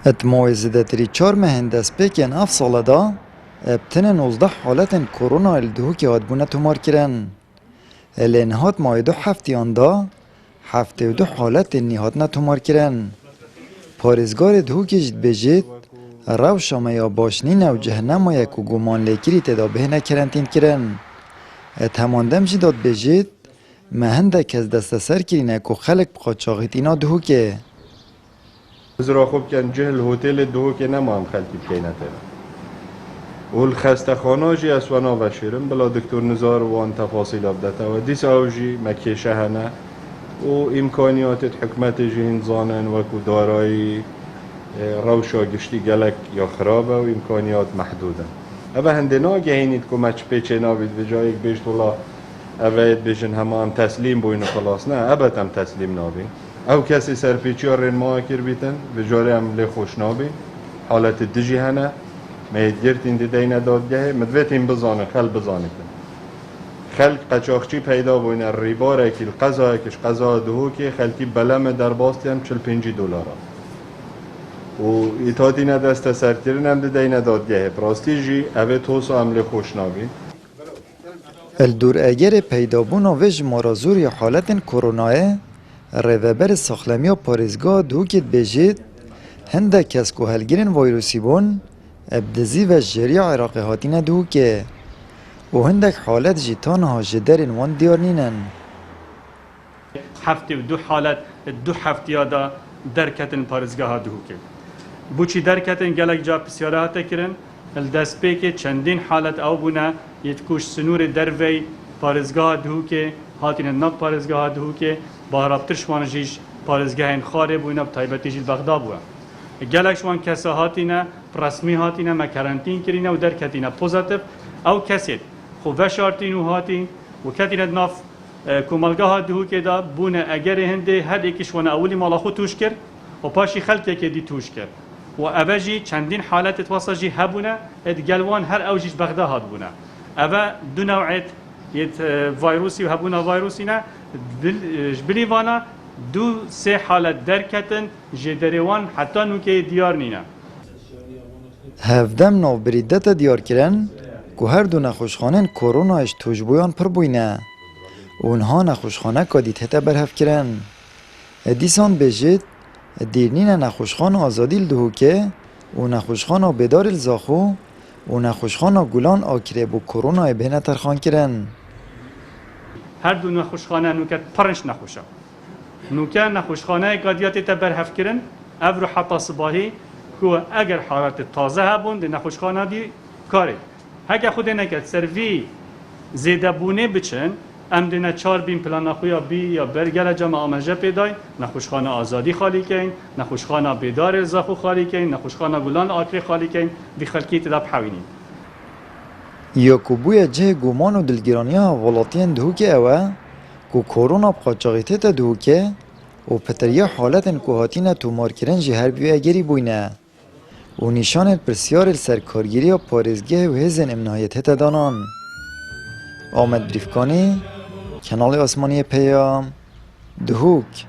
اتماوی زدتری 4 مهندس پیکن 7 ساله دا ابتن 19 حالت کرونا الدهو که هاتبونه تمار کرن. الین هات مای 2 هفتیان دا 72 حالت نیهات نتمار کرن. پارزگار دهو که جد بجید روش یا باشنین و جهنم و یک و گمان لیکری تدا به نکرنتین کرن. اتهماندم جداد بجید مهنده که از دست سر کرینه که خلق بخاچاقیت اینا دهو که زرا خوب کن جهل هتل دهو که نما هم خلقی بکنه تره و الخسته خانه جی اسوانا بشیرم بلا دکتر نزار وان تفاصیل ابدته و دیس آوجی مکیشه هنه و امکانیات حکمت جی هنزانن و که دارای روشا گشتی گلک یا خرابه و امکانیات محدودن اوه هنده ناگه هینید که مچ پیچه نابید بجای یک بیشت والله اوید بیشن همه هم تسلیم بوین خلاص نه ابد هم تسلیم نابین او کسی سرپیچی ها رین ماه کر بیتن بجاری هم لی خوش نابین حالت دجی هنه مهید گرتین دی دینه دادگه مدویتین بزانه خل بزانیتن خلق قچاقچی پیدا بوین ریباره که القضا کش قضا دهو که خلقی بلم در باستی هم $45 و ایتاتی ندست سرکرین هم دی دینه دادگه پراستی جی اوه توسا هم لی خوش نابین الدور اگر پیدابون و ویج مرازور یا حالت کروناه ریوبر ساخلمی و پارزگاه دو که بجید هنده کس که هلگرین ویروسی بون ابدزی و جری عراقی هاتین دو که و هندک حالت جیتان ها جدرین وان دیار نینن 72 حالت 2 هفتیادا درکتن پارزگاه دو که بوچی درکتن گلک جا پسیاره ها تکرن الدست پی که چندین حالت او بونه یتکوش سنور دروی پارزگاه دو که هاتین ناب پارزگاه دو که با رابطرش وانجیش پارزگاه این خاره بوینه بطایبتی جیل بغدا بوه گلک شوان کسا هاتینه رسمی هاتینه ما کرانتین کرینه و درکتینه پوزیتیو او کسید خو وشارتین و هاتین و کتینه ناف کومالگاه دهو که دا بونه اگر هنده هر ایکش وان اولی مالا خود توش کرد و پاشی خلقی که دی توش کرد و اوجی چندین حالت اتواصجی هبونه ادگلوان هر اوجیش بغدا هات بونه اوه دو نوعیت یت ویروسی و هبونه ویروسی نه بلیوانا دو سه حالت درکتن جدریوان حتی نوکه دیار نینه هفدم نو بریدت دیار کرن که هر دو نخوشخانه کرونایش توجبویان پر بوینه اونها نخوشخانه کادید هتا برهف کرن دیسان بجید دیرنین نخوشخان آزادی لدهو که و نخوشخان بدار الزاخو و نخوشخان گلان آکره بو کرونای بینه ترخان کرن هر دو نخوشخانه نوکت پرنش نخوشه نوکه نخوشخانه قادیات تا برهف کرن افرو حتی صباحی که اگر حالت تازه هبون دی نخوشخانه دی کاره هکه خود نکد سروی زیده بونه بچن ام دینه 4 بین پلان خویا بی یا برگل جمع آمجه پیدای نخوشخانه آزادی خالی کن نخوشخانه بیدار زاخو خالی کن نخوشخانه گلان آکری خالی کن بی خلکی تداب حوینین یاکوبوی جه گومان و دلگیرانی ها ولاتین دهو که اوه که کرونا بقاچاقیته تا دهو که و پتریا حالت که هاتین تو مارکرن جه هر بیو اگری بوینه و نشان پرسیار سرکارگیری و پارزگه و هزن امنایت تا دانان آمد بریفکانی کانال آسمانی پیام دهوک